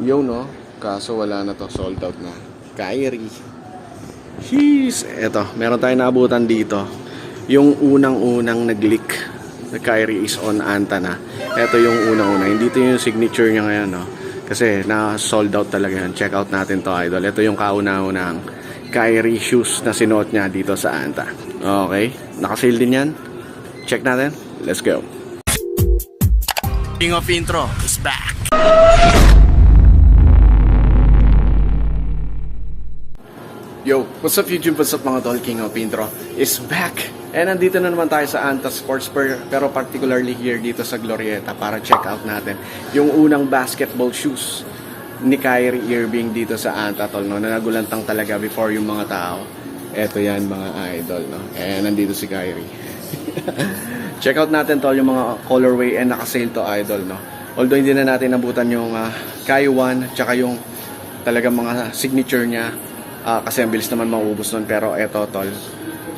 Yo, no? Kaso wala na to, sold out na. Kyrie. Jeez. Eto, meron tayong naabutan dito. Yung unang-unang nag-leak na Kyrie is on Anta na. Eto yung unang-una. Hindi to yung signature niya ngayon, no? Kasi na-sold out talaga yan. Check out natin to, idol. Ito yung kauna-unang Kyrie shoes na sinuot niya dito sa Anta. Okay? Nakasale din yan. Check natin. Let's go. King of Intro is back. Yo, what's up YouTube? What's up mga tol? King of Intro is back. And nandito na naman tayo sa Anta Sports pero particularly here dito sa Glorieta para check out natin yung unang basketball shoes ni Kyrie Irving dito sa Anta, tol, no? Na nagulantang talaga before yung mga tao. Eto yan mga idol, no? And nandito si Kyrie. Check out natin, tol, yung mga colorway and naka-sale to, idol, no? Although hindi na natin nabutan yung Kai 1 tsaka yung talagang mga signature niya. Kasi ang bilis naman maubos nun. Pero eto, tol,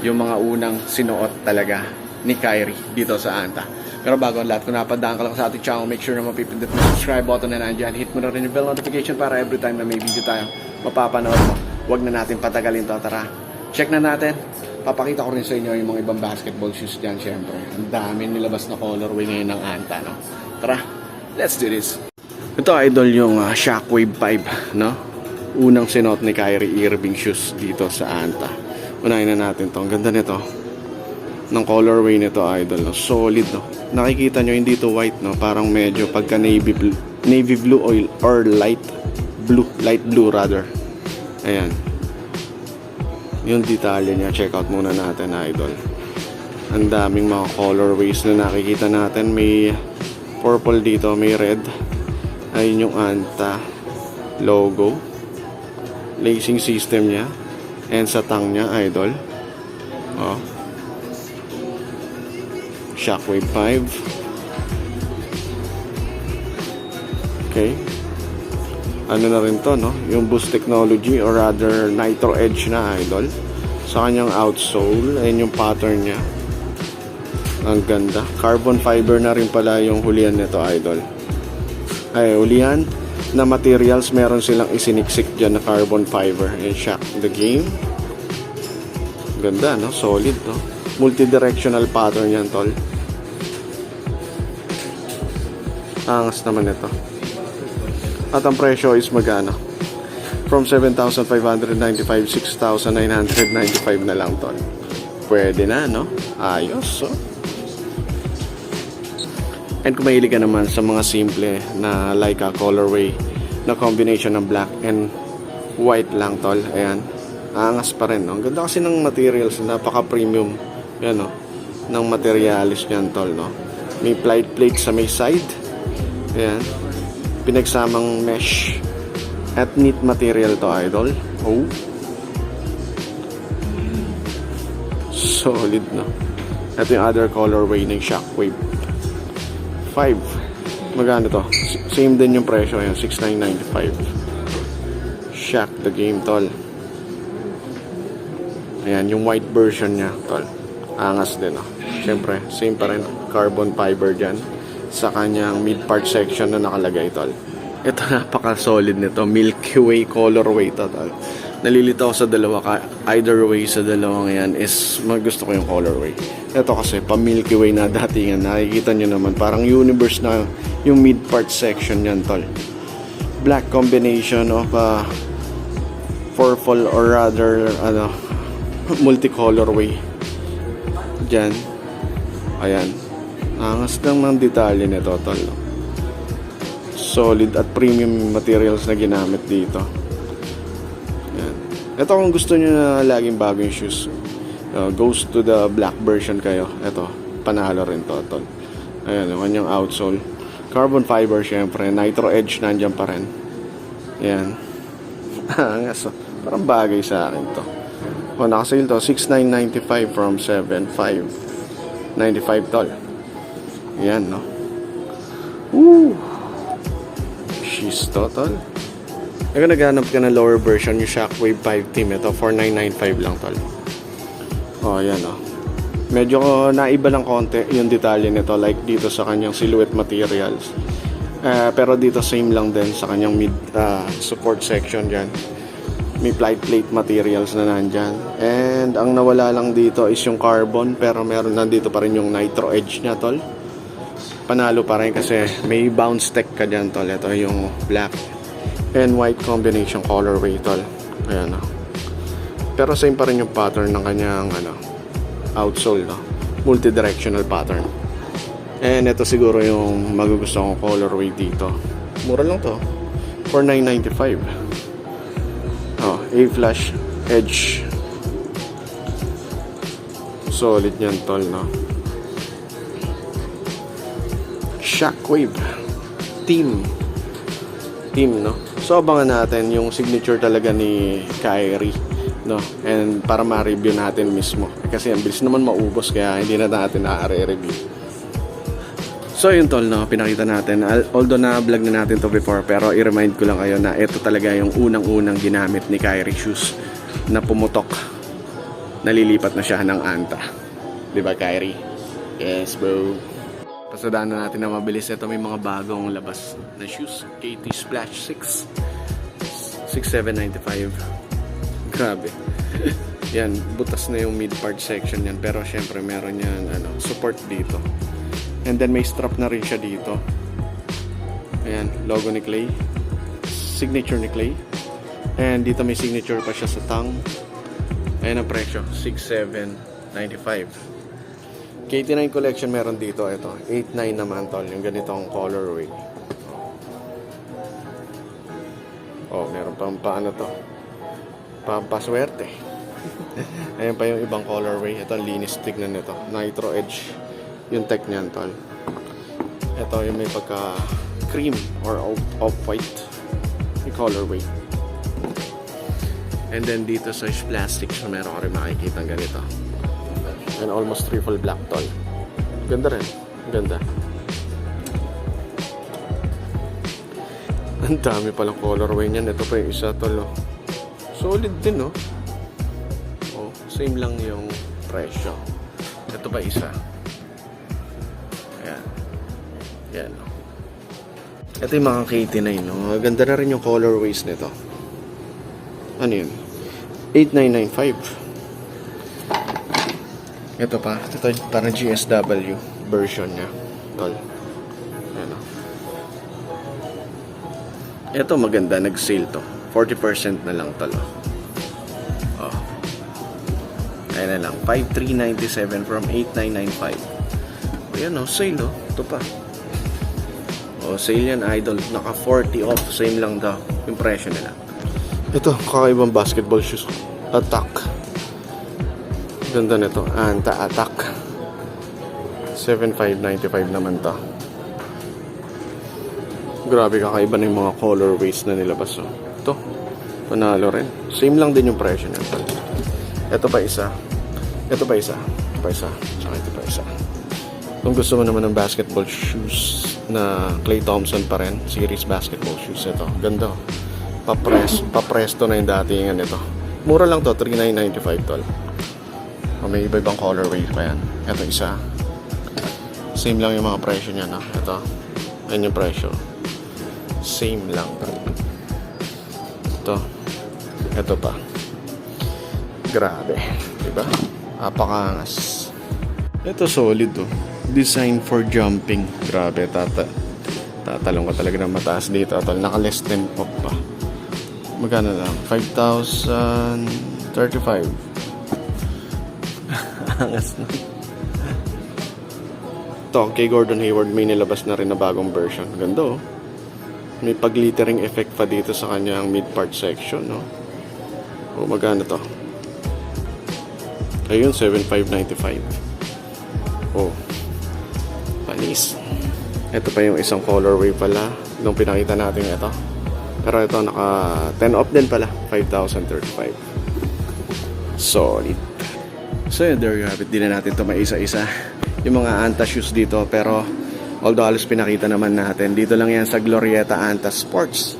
yung mga unang sinuot talaga ni Kyrie dito sa Anta. Pero bago ang lahat, kung napadaan ka lang sa ating channel, make sure na mapipindot mo subscribe button na nandyan. Hit mo na rin yung bell notification para every time na may video tayo mapapanood mo. Huwag na natin patagalin to. Tara, check na natin. Papakita ko rin sa inyo yung mga ibang basketball shoes dyan, syempre. Ang dami nilabas na colorway ngayon ng Anta, no? Tara, let's do this. Ito, idol, yung Shockwave 5, no? Unang sinuot ni Kyrie Irving shoes dito sa Anta. Unahin na natin to. Ang ganda nito. Ng colorway nito, idol, no? Solid, no? Nakikita nyo, hindi to white, no? Parang medyo pagka navy blue oil or light blue rather. Ayan. Yung detalye niya, check out muna natin, idol. Ang daming mga colorways na nakikita natin. May purple dito, may red. Ayun yung Anta logo. Lacing system niya. And sa tang niya, idol. Oh. Shockwave 5. Okay. Ano na rin to, no? Yung boost technology or rather nitro edge na, idol. Sa kanyang outsole. Ayun yung pattern niya. Ang ganda. Carbon fiber na rin pala yung hulihan nito, idol. Ay, hulihan na materials, meron silang isiniksik dyan na carbon fiber. And shock the game. Ganda, no? Solid, no? Multi-directional pattern yan, tol. Angas naman ito. At ang presyo is magano? From 7,595, 6,995 na lang, tol. Pwede na, no? Ayos, so. And kung mahilig ka naman sa mga simple na like a colorway na combination ng black and white lang, tol. Ayan. Angas pa rin, no? Ang ganda kasi ng materials. Napaka-premium. Yan, no? Ng materialis niyan, tol, no? May plate sa may side. Ayan. Pinagsamang mesh. At neat material to, idol. Oh. Solid, no? Ito yung other colorway ng Shockwave 5. Magkano to? Same din yung presyo. Ayan, 6,995. Shock the game, tol. Ayan, yung white version niya, tol. Angas din, no? Siyempre, same pa rin. Carbon fiber dyan sa kanyang mid-part section na nakalagay, tol. Ito, napaka-solid nito. Milky Way colorway to, tol. Nalilito ako sa dalawa. Either way sa dalawang yan is gusto ko yung colorway. Ito kasi pa Milky Way na datingan. Nakikita nyo naman parang universe na yung mid part section yan, tol. Black combination of purple or rather multicolorway dyan. Ayan. Angas lang ng detalye nito, tol. Solid at premium materials na ginamit dito. Ito kung gusto nyo na laging bago yung shoes, goes to the black version kayo. Ito, panalo rin to, tol. Ayan, yung kanyang outsole. Carbon fiber, syempre. Nitro edge, nandyan pa rin. Ayan. Parang bagay sa akin to. O, nakasale to. 6,995 from 7,595, tol. Ayan, no? Woo! She's to, tol. Kung naghanap ka ng lower version, yung Shockwave 5 Team, ito 4,995 lang, tol. Oh, yan, oh. Medyo naiba lang konti yung detalye nito, like dito sa kanyang silhouette materials. Pero dito same lang din sa kanyang mid support section dyan. May flight plate materials na nandyan. And ang nawala lang dito is yung carbon, pero meron nandito pa rin yung nitro edge niya, tol. Panalo pa rin kasi may bounce tech ka dyan, tol. Ito yung black and white combination colorway, tol. Ayan, no? Pero same pa rin yung pattern ng kanyang outsole, no? Multi-directional pattern. And ito siguro yung magugustuhan kong colorway dito. Mura lang to, for $9.95. A-flash edge. Solid yan, tol, no? Shockwave team, no? So abangan natin yung signature talaga ni Kyrie, no? And para ma-review natin mismo kasi ang bilis naman maubos, kaya hindi na natin na-review. So yun, tol, no? Pinakita natin, although na-vlog na natin to before, pero i-remind ko lang kayo na ito talaga yung unang-unang ginamit ni Kyrie shoes na pumutok. Nalilipat na siya ng Anta. Diba, Kyrie? Yes, bro. Pasadaan na natin na mabilis. Ito may mga bagong labas na shoes. KT Splash 6 $6,795. Grabe. Yan, butas na yung mid part section yan, pero syempre meron yan support dito. And then may strap na rin siya dito. Ayan, logo ni Clay, signature ni Clay. And dito may signature pa siya sa tongue. Ayan ang presyo, $6,795. KT9 collection meron dito. Ito, 8.9 naman, tol, yung ganitong colorway. Oh, meron pang paano to, pampaswerte. Ayan pa yung ibang colorway. Ito, linis tignan nito, nitro edge yung tech niyan, tol. Ito yung may pagka cream or off-white yung colorway. And then dito sa plastic, so meron ka rin makikita ganito. And almost triple black, tol. Ganda rin. Ganda. Ang dami palang colorway niyan. Ito pa yung isa, tol. Oh. Solid din, no? Oh, same lang yung presyo. Ito pa isa. Ayan. Ayan, no? Ito yung mga KT9, no? Ganda na rin yung colorways nito. Ano yun? 8,995. Ito pa. Ito parang GSW version niya, tol. Ayan, no? Ito maganda. Nag-sale to. 40% na lang, tol. Oh. Ayan na lang. 5,397 from 8,995. Ayan, no? Sale, no? Ito pa. Oh, sale yan, idol. Naka 40 off. Same lang daw yung presyo nila. Ito, kakaibang basketball shoes. Attack. Ganda nito. Anta-attack. 7,595 naman to. Grabe, kakaiba na yung mga colorways na nilabas. Oh. Ito, panalo rin. Same lang din yung presyo nito. Ito pa isa. Ito pa isa. Ito pa isa. Tsaka ito pa isa. Kung gusto mo naman ng basketball shoes na Klay Thompson pa rin, series basketball shoes, ito. Ganda. Papresto na yung datingan nito. Mura lang to, 3,995, tol. O, may iba-ibang colorway pa yan. Ito isa. Same lang yung mga presyo niya, no? Ito. Ayan yung presyo. Same lang. Ito. Ito pa. Grabe. Diba? Apakangas. Ito solid, oh. Design for jumping. Grabe, tatalong ka talaga ng mataas dito. Naka less than off pa. Magkano lang? 5,035. Angas na. Ito, kay Gordon Hayward may nilabas na rin na bagong version. Ganda, oh. May pag-glittering effect pa dito sa kanyang mid-part section, no? O, magkano to? Ayun, 7,595. Oh. Panis. Ito pa yung isang colorway pala nung pinakita natin ito. Pero ito naka 10 off din pala, 5,035. Solid. So yun, there you have it. Di na natin ito maisa-isa yung mga Anta shoes dito, pero although halos pinakita naman natin, dito lang yan sa Glorieta Anta Sports.